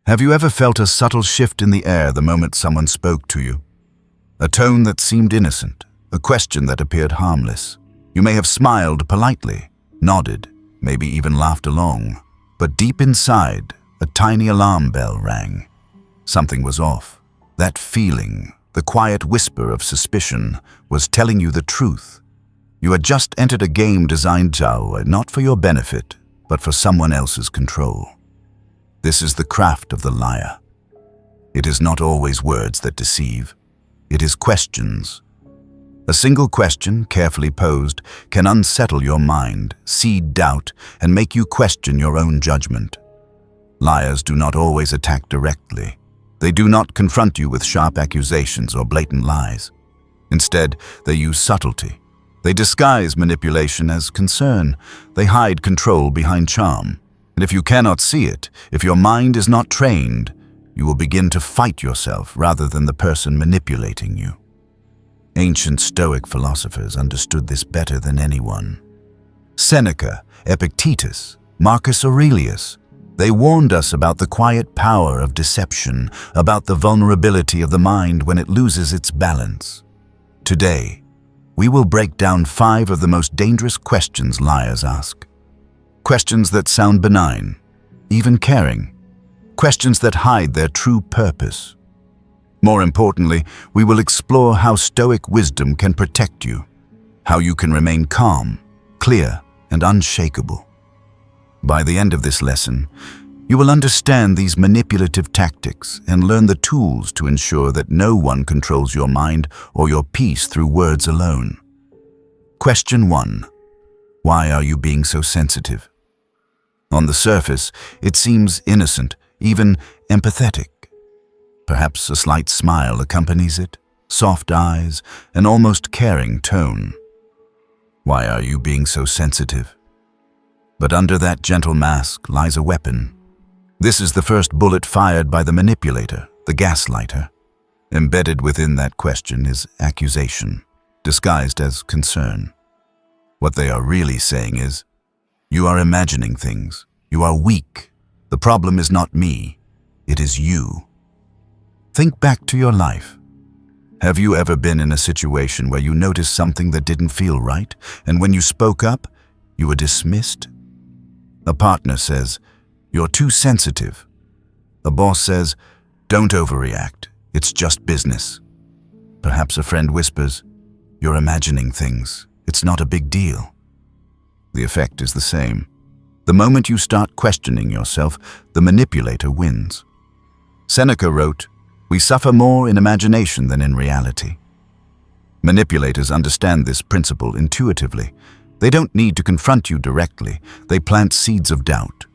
Have you ever felt a subtle shift in the air the moment someone spoke to you? A tone that seemed innocent, a question that appeared harmless. You may have smiled politely, nodded, maybe even laughed along, but deep inside, a tiny alarm bell rang. Something was off. That feeling, the quiet whisper of suspicion, was telling you the truth. You had just entered a game designed not for your benefit, but for someone else's control. This is the craft of the liar. It is not always words that deceive. It is questions. A single question, carefully posed, can unsettle your mind, seed doubt, and make you question your own judgment. Liars do not always attack directly. They do not confront you with sharp accusations or blatant lies. Instead, they use subtlety. They disguise manipulation as concern. They hide control behind charm. And if you cannot see it, if your mind is not trained, you will begin to fight yourself rather than the person manipulating you. Ancient Stoic philosophers understood this better than anyone. Seneca, Epictetus, Marcus Aurelius, they warned us about the quiet power of deception, about the vulnerability of the mind when it loses its balance. Today, we will break down 5 of the most dangerous questions liars ask. Questions that sound benign, even caring. Questions that hide their true purpose. More importantly, we will explore how Stoic wisdom can protect you, how you can remain calm, clear, and unshakable. By the end of this lesson, you will understand these manipulative tactics and learn the tools to ensure that no one controls your mind or your peace through words alone. Question 1. Why are you being so sensitive? On the surface, it seems innocent, even empathetic. Perhaps a slight smile accompanies it, soft eyes, an almost caring tone. Why are you being so sensitive? But under that gentle mask lies a weapon. This is the first bullet fired by the manipulator, the gaslighter. Embedded within that question is accusation, disguised as concern. What they are really saying is, you are imagining things. You are weak. The problem is not me. It is you. Think back to your life. Have you ever been in a situation where you noticed something that didn't feel right, and when you spoke up, you were dismissed? A partner says, "You're too sensitive." A boss says, "Don't overreact. It's just business." Perhaps a friend whispers, "You're imagining things. It's not a big deal." The effect is the same. The moment you start questioning yourself, the manipulator wins. Seneca wrote, "We suffer more in imagination than in reality." Manipulators understand this principle intuitively. They don't need to confront you directly. They plant seeds of doubt.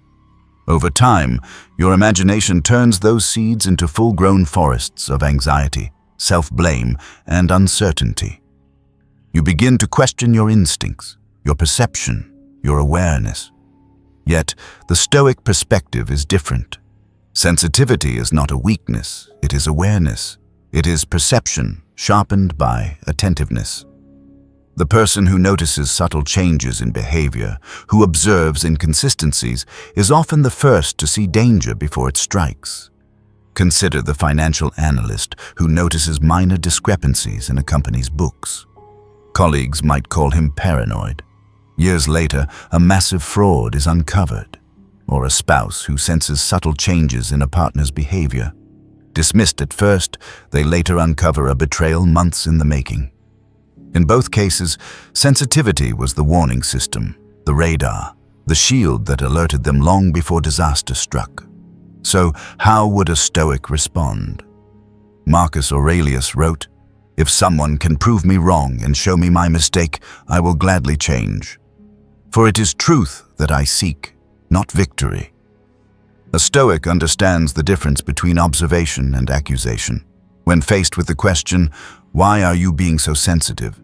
Over time, your imagination turns those seeds into full-grown forests of anxiety, self-blame, and uncertainty. You begin to question your instincts, your perception, your awareness. Yet, the Stoic perspective is different. Sensitivity is not a weakness, it is awareness. It is perception, sharpened by attentiveness. The person who notices subtle changes in behavior, who observes inconsistencies, is often the first to see danger before it strikes. Consider the financial analyst who notices minor discrepancies in a company's books. Colleagues might call him paranoid. Years later, a massive fraud is uncovered. Or a spouse who senses subtle changes in a partner's behavior. Dismissed at first, they later uncover a betrayal months in the making. In both cases, sensitivity was the warning system, the radar, the shield that alerted them long before disaster struck. So, how would a Stoic respond? Marcus Aurelius wrote, "If someone can prove me wrong and show me my mistake, I will gladly change. For it is truth that I seek, not victory." A Stoic understands the difference between observation and accusation. When faced with the question, "Why are you being so sensitive?"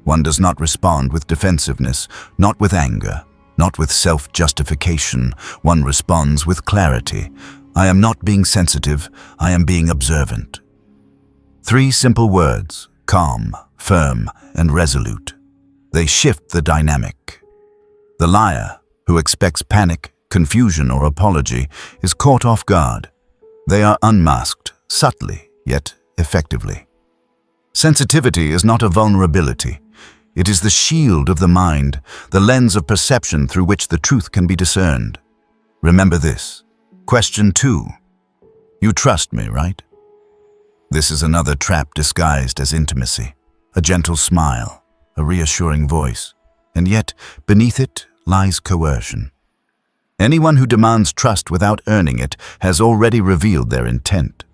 one does not respond with defensiveness, not with anger, not with self-justification. One responds with clarity. "I am not being sensitive, I am being observant." 3 simple words, calm, firm, and resolute. They shift the dynamic. The liar, who expects panic, confusion, or apology, is caught off guard. They are unmasked, subtly, yet effectively. Sensitivity is not a vulnerability. It is the shield of the mind, the lens of perception through which the truth can be discerned. Remember this. Question 2. You trust me, right? This is another trap disguised as intimacy. A gentle smile, a reassuring voice, and yet beneath it lies coercion. Anyone who demands trust without earning it has already revealed their intent.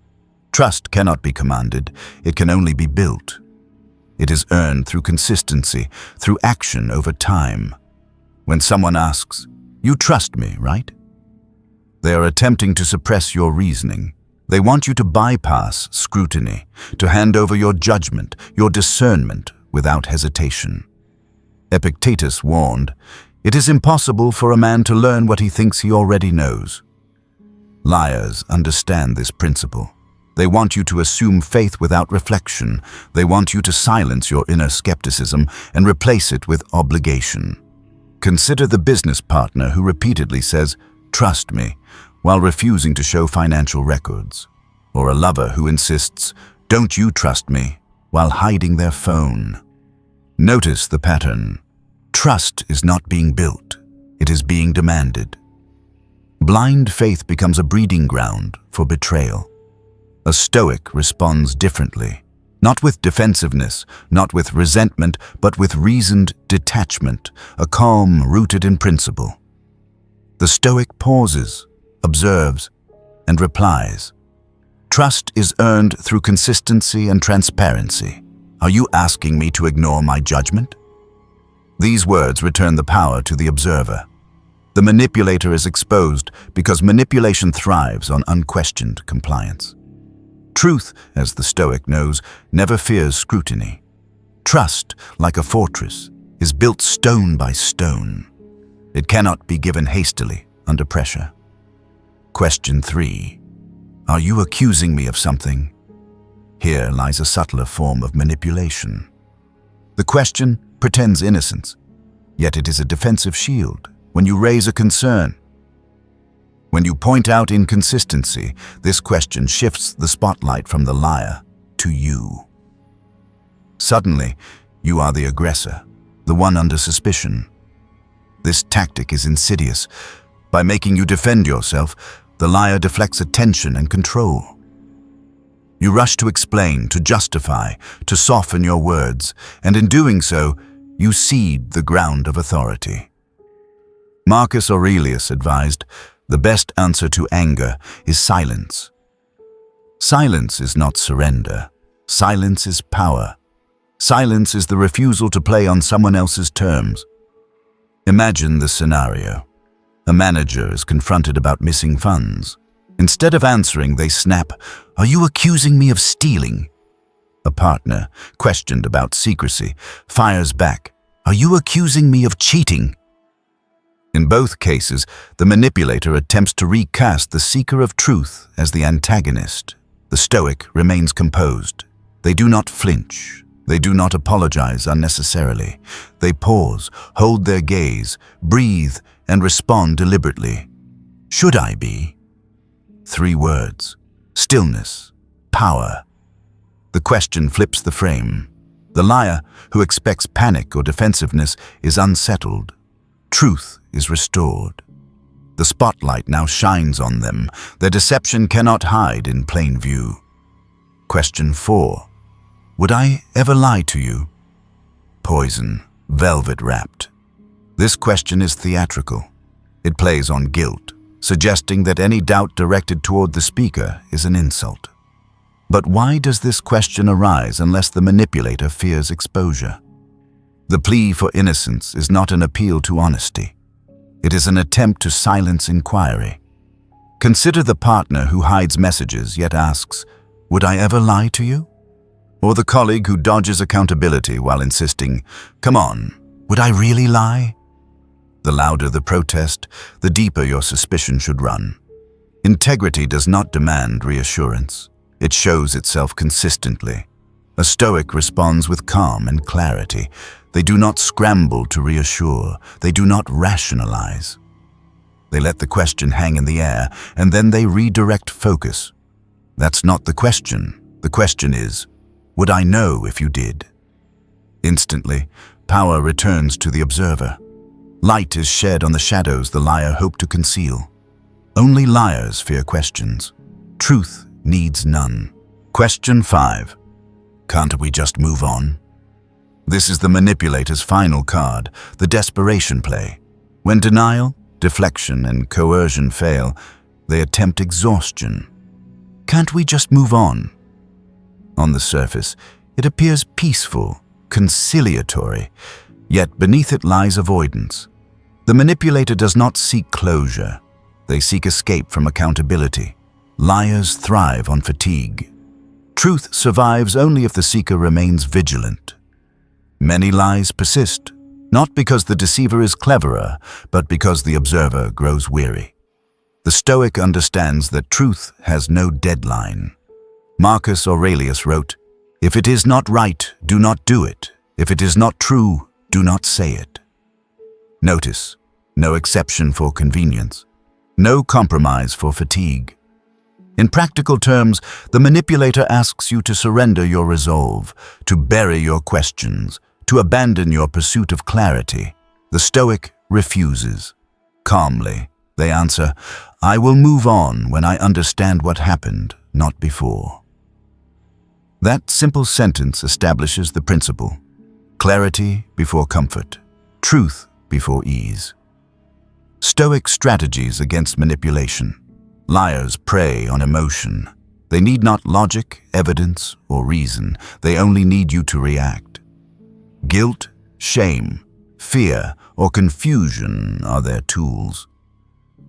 Trust cannot be commanded, it can only be built. It is earned through consistency, through action over time. When someone asks, "You trust me, right?" they are attempting to suppress your reasoning. They want you to bypass scrutiny, to hand over your judgment, your discernment without hesitation. Epictetus warned, "It is impossible for a man to learn what he thinks he already knows." Liars understand this principle. They want you to assume faith without reflection. They want you to silence your inner skepticism and replace it with obligation. Consider the business partner who repeatedly says, "Trust me," while refusing to show financial records, or a lover who insists, "Don't you trust me," while hiding their phone. Notice the pattern. Trust is not being built, it is being demanded. Blind faith becomes a breeding ground for betrayal. A Stoic responds differently, not with defensiveness, not with resentment, but with reasoned detachment, a calm rooted in principle. The Stoic pauses, observes, and replies. Trust is earned through consistency and transparency. Are you asking me to ignore my judgment? These words return the power to the observer. The manipulator is exposed because manipulation thrives on unquestioned compliance. Truth, as the Stoic knows, never fears scrutiny. Trust, like a fortress, is built stone by stone. It cannot be given hastily under pressure. Question 3. Are you accusing me of something? Here lies a subtler form of manipulation. The question pretends innocence, yet it is a defensive shield. When you raise a concern, when you point out inconsistency, this question shifts the spotlight from the liar to you. Suddenly, you are the aggressor, the one under suspicion. This tactic is insidious. By making you defend yourself, the liar deflects attention and control. You rush to explain, to justify, to soften your words, and in doing so, you cede the ground of authority. Marcus Aurelius advised, the best answer to anger is silence. Silence is not surrender. Silence is power. Silence is the refusal to play on someone else's terms. Imagine the scenario. A manager is confronted about missing funds. Instead of answering, they snap, "Are you accusing me of stealing?" A partner, questioned about secrecy, fires back, "Are you accusing me of cheating?" In both cases, the manipulator attempts to recast the seeker of truth as the antagonist. The Stoic remains composed. They do not flinch. They do not apologize unnecessarily. They pause, hold their gaze, breathe, and respond deliberately. Should I be? 3 words. Stillness. Power. The question flips the frame. The liar, who expects panic or defensiveness, is unsettled. Truth is restored. The spotlight now shines on them. Their deception cannot hide in plain view. Question 4. Would I ever lie to you? Poison, velvet wrapped. This question is theatrical. It plays on guilt, suggesting that any doubt directed toward the speaker is an insult. But why does this question arise unless the manipulator fears exposure? The plea for innocence is not an appeal to honesty. It is an attempt to silence inquiry. Consider the partner who hides messages yet asks, "Would I ever lie to you?" Or the colleague who dodges accountability while insisting, "Come on, would I really lie?" The louder the protest, the deeper your suspicion should run. Integrity does not demand reassurance. It shows itself consistently. A Stoic responds with calm and clarity. They do not scramble to reassure. They do not rationalize. They let the question hang in the air, and then they redirect focus. That's not the question. The question is, would I know if you did? Instantly, power returns to the observer. Light is shed on the shadows the liar hoped to conceal. Only liars fear questions. Truth needs none. Question 5. Can't we just move on? This is the manipulator's final card, the desperation play. When denial, deflection, and coercion fail, they attempt exhaustion. Can't we just move on? On the surface, it appears peaceful, conciliatory, yet beneath it lies avoidance. The manipulator does not seek closure. They seek escape from accountability. Liars thrive on fatigue. Truth survives only if the seeker remains vigilant. Many lies persist, not because the deceiver is cleverer, but because the observer grows weary. The Stoic understands that truth has no deadline. Marcus Aurelius wrote, "If it is not right, do not do it. If it is not true, do not say it." Notice, no exception for convenience, no compromise for fatigue. In practical terms, the manipulator asks you to surrender your resolve, to bury your questions, to abandon your pursuit of clarity. The Stoic refuses. Calmly, they answer, "I will move on when I understand what happened, not before." That simple sentence establishes the principle: clarity before comfort, truth before ease. Stoic strategies against manipulation. Liars prey on emotion. They need not logic, evidence, or reason. They only need you to react. Guilt, shame, fear, or confusion are their tools.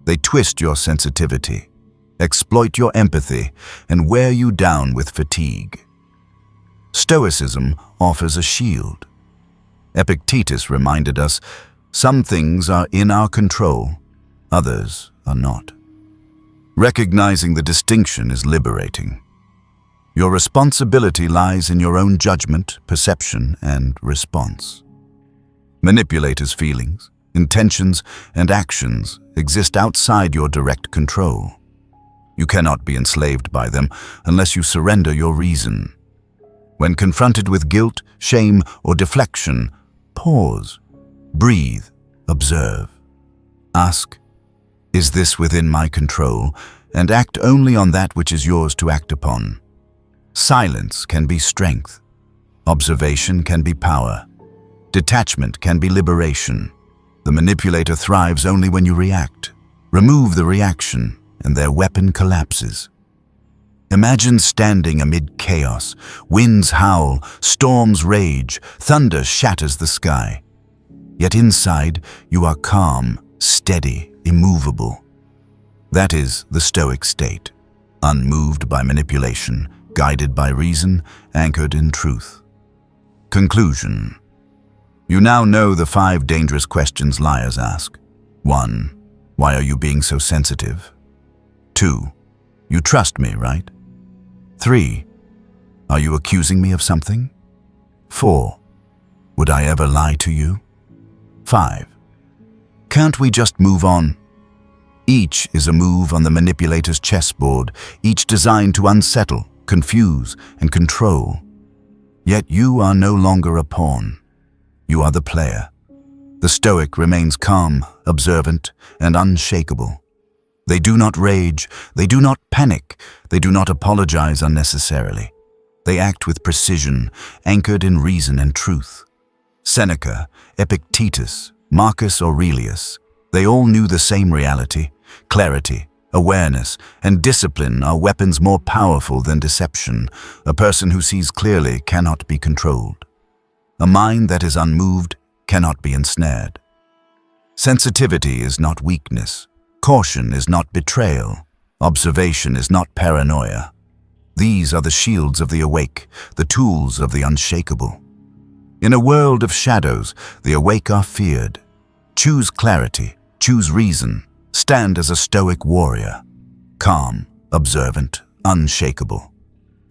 They twist your sensitivity, exploit your empathy, and wear you down with fatigue. Stoicism offers a shield. Epictetus reminded us, some things are in our control, others are not. Recognizing the distinction is liberating. Your responsibility lies in your own judgment, perception, and response. Manipulators' feelings, intentions, and actions exist outside your direct control. You cannot be enslaved by them unless you surrender your reason. When confronted with guilt, shame, or deflection, pause, breathe, observe. Ask, "Is this within my control?" and act only on that which is yours to act upon. Silence can be strength. Observation can be power. Detachment can be liberation. The manipulator thrives only when you react. Remove the reaction, and their weapon collapses. Imagine standing amid chaos. Winds howl, storms rage, thunder shatters the sky. Yet inside, you are calm, steady, immovable. That is the Stoic state, unmoved by manipulation, guided by reason, anchored in truth. Conclusion. You now know the 5 dangerous questions liars ask. 1. Why are you being so sensitive? 2. You trust me, right? 3. Are you accusing me of something? 4. Would I ever lie to you? 5. Can't we just move on? Each is a move on the manipulator's chessboard, each designed to unsettle, confuse, and control. Yet you are no longer a pawn. You are the player. The Stoic remains calm, observant, and unshakable. They do not rage, they do not panic, they do not apologize unnecessarily. They act with precision, anchored in reason and truth. Seneca, Epictetus, Marcus Aurelius, they all knew the same reality. Clarity, awareness, and discipline are weapons more powerful than deception. A person who sees clearly cannot be controlled. A mind that is unmoved cannot be ensnared. Sensitivity is not weakness. Caution is not betrayal. Observation is not paranoia. These are the shields of the awake, the tools of the unshakable. In a world of shadows, the awake are feared. Choose clarity, choose reason, stand as a Stoic warrior. Calm, observant, unshakable.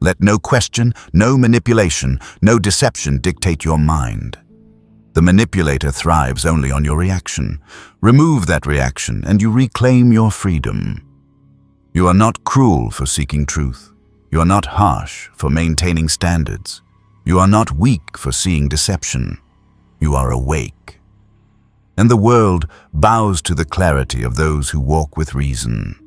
Let no question, no manipulation, no deception dictate your mind. The manipulator thrives only on your reaction. Remove that reaction and you reclaim your freedom. You are not cruel for seeking truth. You are not harsh for maintaining standards. You are not weak for seeing deception. You are awake. And the world bows to the clarity of those who walk with reason.